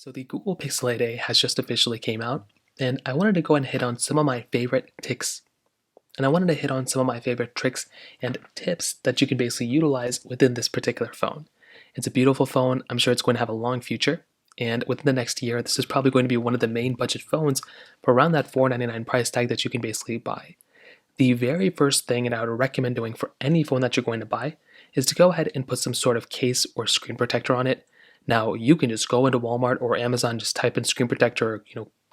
So the Google Pixel 8a has just officially came out, and I wanted to go and hit on some of my favorite ticks, and I wanted to hit on some of my favorite tricks and tips that you can basically utilize within this particular phone. It's a beautiful phone. I'm sure it's going to have a long future, and within the next year, this is probably going to be one of the main budget phones for around that $499 price tag that you can basically buy. The very first thing, and I would recommend doing for any phone that you're going to buy, is to go ahead and put some sort of case or screen protector on it. Now, you can just go into Walmart or Amazon, just type in screen protector,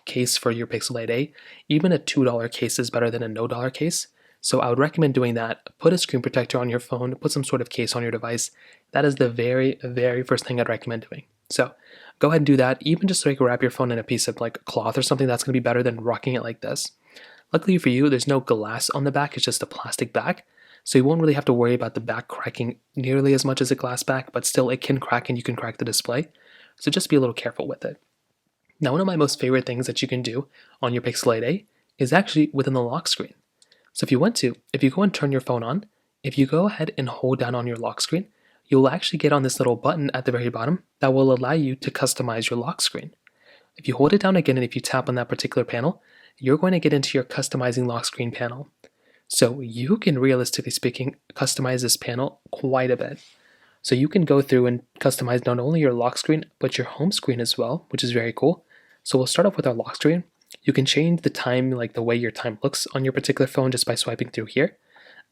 case for your Pixel 8a. Even a $2 case is better than a no dollar case. So I would recommend doing that. Put a screen protector on your phone, put some sort of case on your device. That is the very, very first thing I'd recommend doing. So go ahead and do that. Even just so you can wrap your phone in a piece of like cloth or something, that's going to be better than rocking it like this. Luckily for you, there's no glass on the back, it's just a plastic back. So you won't really have to worry about the back cracking nearly as much as a glass back, but still it can crack and you can crack the display. So just be a little careful with it. Now, one of my most favorite things that you can do on your Pixel 8a is actually within the lock screen. So if you go and turn your phone on, if you go ahead and hold down on your lock screen, you'll actually get on this little button at the very bottom that will allow you to customize your lock screen. If you hold it down again and if you tap on that particular panel, you're going to get into your customizing lock screen panel. So you can, realistically speaking, customize this panel quite a bit. So you can go through and customize not only your lock screen, but your home screen as well, which is very cool. So we'll start off with our lock screen. You can change the time, like the way your time looks on your particular phone just by swiping through here.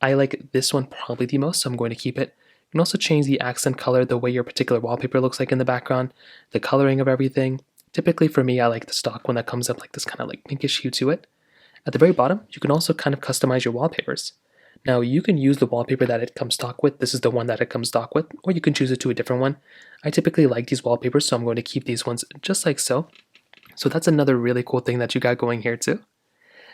I like this one probably the most, so I'm going to keep it. You can also change the accent color, the way your particular wallpaper looks like in the background, the coloring of everything. Typically for me, I like the stock one that comes up like this kind of like pinkish hue to it. At the very bottom, you can also kind of customize your wallpapers. Now, you can use the wallpaper that it comes stock with. This is the one that it comes stock with, or you can choose it to a different one. I typically like these wallpapers, so I'm going to keep these ones just like so. So that's another really cool thing that you got going here too.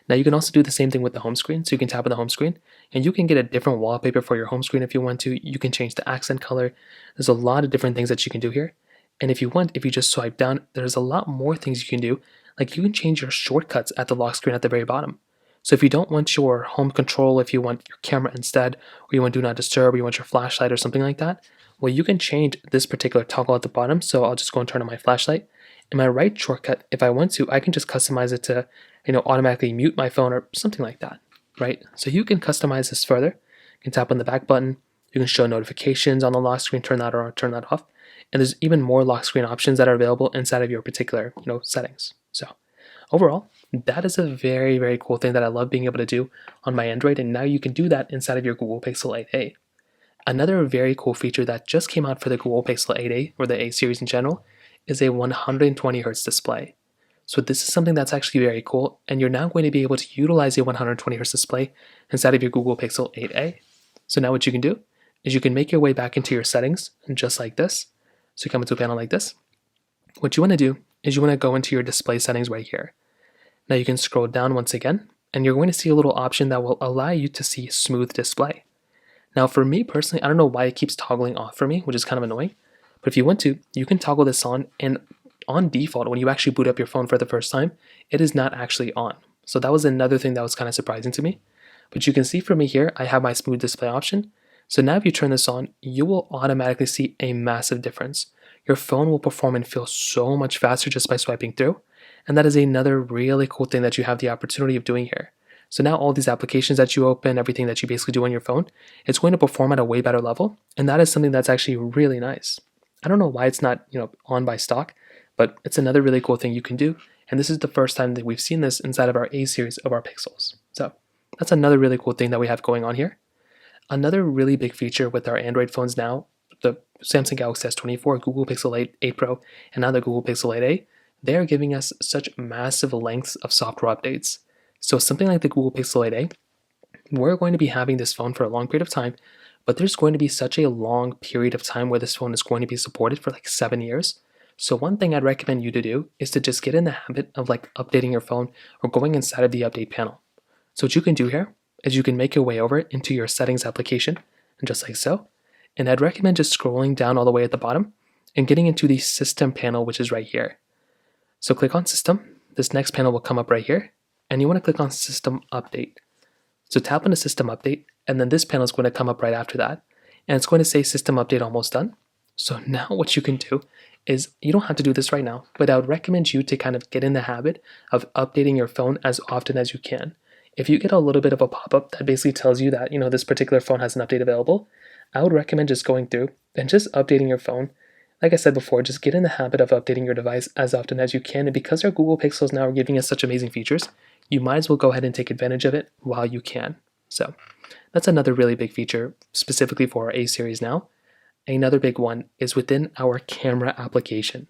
Now, you can also do the same thing with the home screen. So you can tap on the home screen, and you can get a different wallpaper for your home screen if you want to. You can change the accent color. There's a lot of different things that you can do here. And if you you just swipe down, there's a lot more things you can do. Like you can change your shortcuts at the lock screen at the very bottom. So if you don't want your home control, if you want your camera instead, or you want do not disturb, or you want your flashlight or something like that, well, you can change this particular toggle at the bottom. So I'll just go and turn on my flashlight. In my right shortcut, if I want to, I can just customize it to, automatically mute my phone or something like that, right? So you can customize this further. You can tap on the back button. You can show notifications on the lock screen, turn that on, turn that off. And there's even more lock screen options that are available inside of your particular, settings. So overall, that is a very, very cool thing that I love being able to do on my Android, and now you can do that inside of your Google Pixel 8a. Another very cool feature that just came out for the Google Pixel 8a, or the A series in general, is a 120 Hz display. So this is something that's actually very cool, and you're now going to be able to utilize a 120 Hz display inside of your Google Pixel 8a. So now what you can do is you can make your way back into your settings, just like this. So you come into a panel like this. What you want to do is you want to go into your display settings right here. Now you can scroll down once again, and you're going to see a little option that will allow you to see smooth display. Now for me personally, I don't know why it keeps toggling off for me, which is kind of annoying. But if you want to, you can toggle this on, and on default, when you actually boot up your phone for the first time, it is not actually on. So that was another thing that was kind of surprising to me. But you can see for me here, I have my smooth display option. So now if you turn this on, you will automatically see a massive difference. Your phone will perform and feel so much faster just by swiping through. And that is another really cool thing that you have the opportunity of doing here. So now all these applications that you open, everything that you basically do on your phone, it's going to perform at a way better level. And that is something that's actually really nice. I don't know why it's not, on by stock, but it's another really cool thing you can do. And this is the first time that we've seen this inside of our A series of our Pixels. So that's another really cool thing that we have going on here. Another really big feature with our Android phones now, the Samsung Galaxy S24, Google Pixel 8 Pro, and now the Google Pixel 8a, they are giving us such massive lengths of software updates. So something like the Google Pixel 8a, we're going to be having this phone for a long period of time, but there's going to be such a long period of time where this phone is going to be supported for like 7 years. So one thing I'd recommend you to do is to just get in the habit of like updating your phone or going inside of the update panel. So what you can do here is you can make your way over into your settings application, and just like so. And I'd recommend just scrolling down all the way at the bottom and getting into the system panel, which is right here. So click on system. This next panel will come up right here, and you want to click on system update. So tap on the system update, and then this panel is going to come up right after that. And it's going to say system update almost done. So now what you can do is you don't have to do this right now, but I would recommend you to kind of get in the habit of updating your phone as often as you can. If you get a little bit of a pop-up that basically tells you that, this particular phone has an update available, I would recommend just going through and just updating your phone. Like I said before, just get in the habit of updating your device as often as you can. And because our Google Pixels now are giving us such amazing features, you might as well go ahead and take advantage of it while you can. So that's another really big feature specifically for our A series now. Another big one is within our camera application.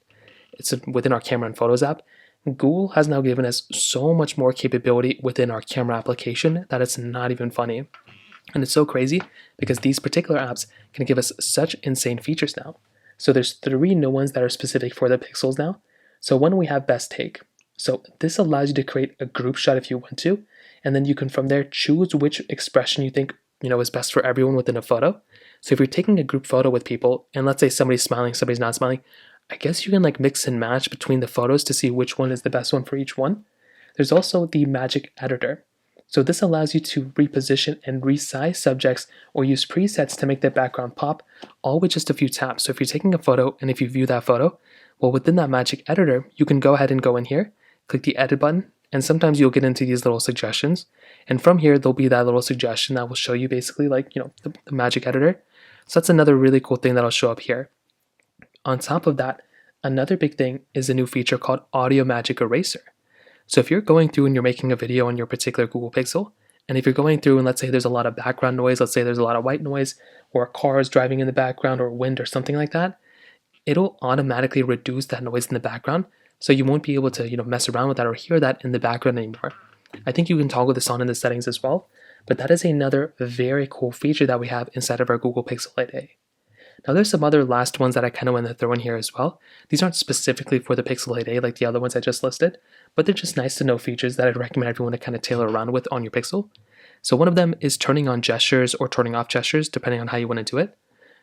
It's within our Camera and Photos app. Google has now given us so much more capability within our camera application that it's not even funny. And it's so crazy because these particular apps can give us such insane features now. So there's 3 new ones that are specific for the Pixels now. So one, we have Best Take. So this allows you to create a group shot if you want to, and then you can from there choose which expression you think is best for everyone within a photo. So if you're taking a group photo with people, and let's say somebody's smiling, somebody's not smiling, I guess you can mix and match between the photos to see which one is the best one for each one. There's also the Magic Editor. So this allows you to reposition and resize subjects or use presets to make the background pop, all with just a few taps. So if you're taking a photo and if you view that photo, well, within that Magic Editor, you can go ahead and go in here, click the edit button, and sometimes you'll get into these little suggestions. And from here, there'll be that little suggestion that will show you basically the Magic Editor. So that's another really cool thing that'll show up here. On top of that, another big thing is a new feature called Audio Magic Eraser. So if you're going through and you're making a video on your particular Google Pixel, and if you're going through and let's say there's a lot of background noise, let's say there's a lot of white noise, or cars driving in the background, or wind, or something like that, it'll automatically reduce that noise in the background, so you won't be able to mess around with that or hear that in the background anymore. I think you can toggle this on in the settings as well, but that is another very cool feature that we have inside of our Google Pixel 8a. Now there's some other last ones that I kind of want to throw in here as well. These aren't specifically for the Pixel 8a like the other ones I just listed, but they're just nice to know features that I'd recommend everyone to kind of tailor around with on your Pixel. So one of them is turning on gestures or turning off gestures depending on how you want to do it.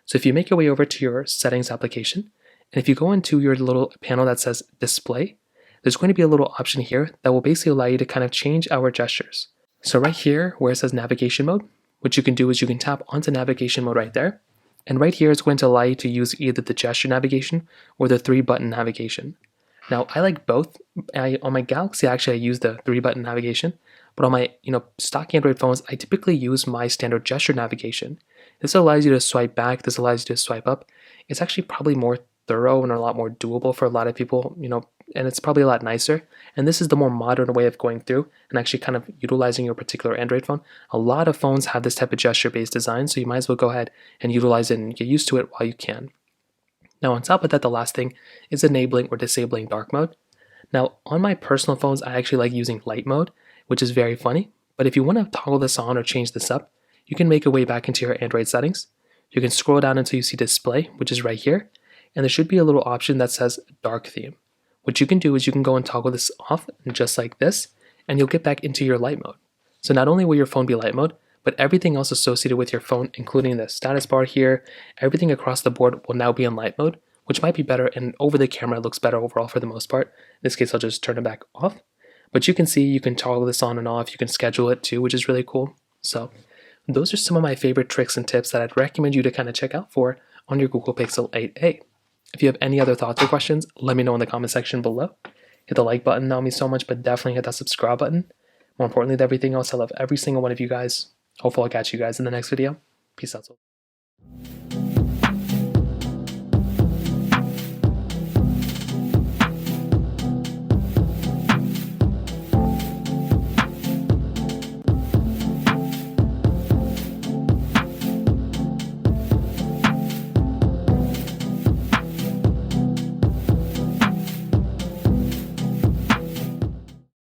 So if you make your way over to your settings application, and if you go into your little panel that says display, there's going to be a little option here that will basically allow you to kind of change our gestures. So right here where it says navigation mode, what you can do is you can tap onto navigation mode right there. And right here it's going to allow you to use either the gesture navigation or the 3-button navigation. Now I like both. On my Galaxy actually I use the 3-button navigation, but on my stock Android phones I typically use my standard gesture navigation. This allows you to swipe back, this allows you to swipe up. It's actually probably more thorough and a lot more doable for a lot of people, and it's probably a lot nicer. And this is the more modern way of going through and actually kind of utilizing your particular Android phone. A lot of phones have this type of gesture-based design, so you might as well go ahead and utilize it and get used to it while you can. Now on top of that, the last thing is enabling or disabling dark mode. Now on my personal phones, I actually like using light mode, which is very funny. But if you want to toggle this on or change this up, you can make your way back into your Android settings. You can scroll down until you see display, which is right here. And there should be a little option that says dark theme. What you can do is you can go and toggle this off just like this, and you'll get back into your light mode. So not only will your phone be light mode, but everything else associated with your phone, including the status bar here, everything across the board will now be in light mode, which might be better, and over the camera it looks better overall for the most part. In this case, I'll just turn it back off. But you can see you can toggle this on and off, you can schedule it too, which is really cool. So those are some of my favorite tricks and tips that I'd recommend you to kind of check out for on your Google Pixel 8a. If you have any other thoughts or questions, let me know in the comment section below. Hit the like button, that would mean so much, but definitely hit that subscribe button. More importantly than everything else, I love every single one of you guys. Hopefully I'll catch you guys in the next video. Peace out.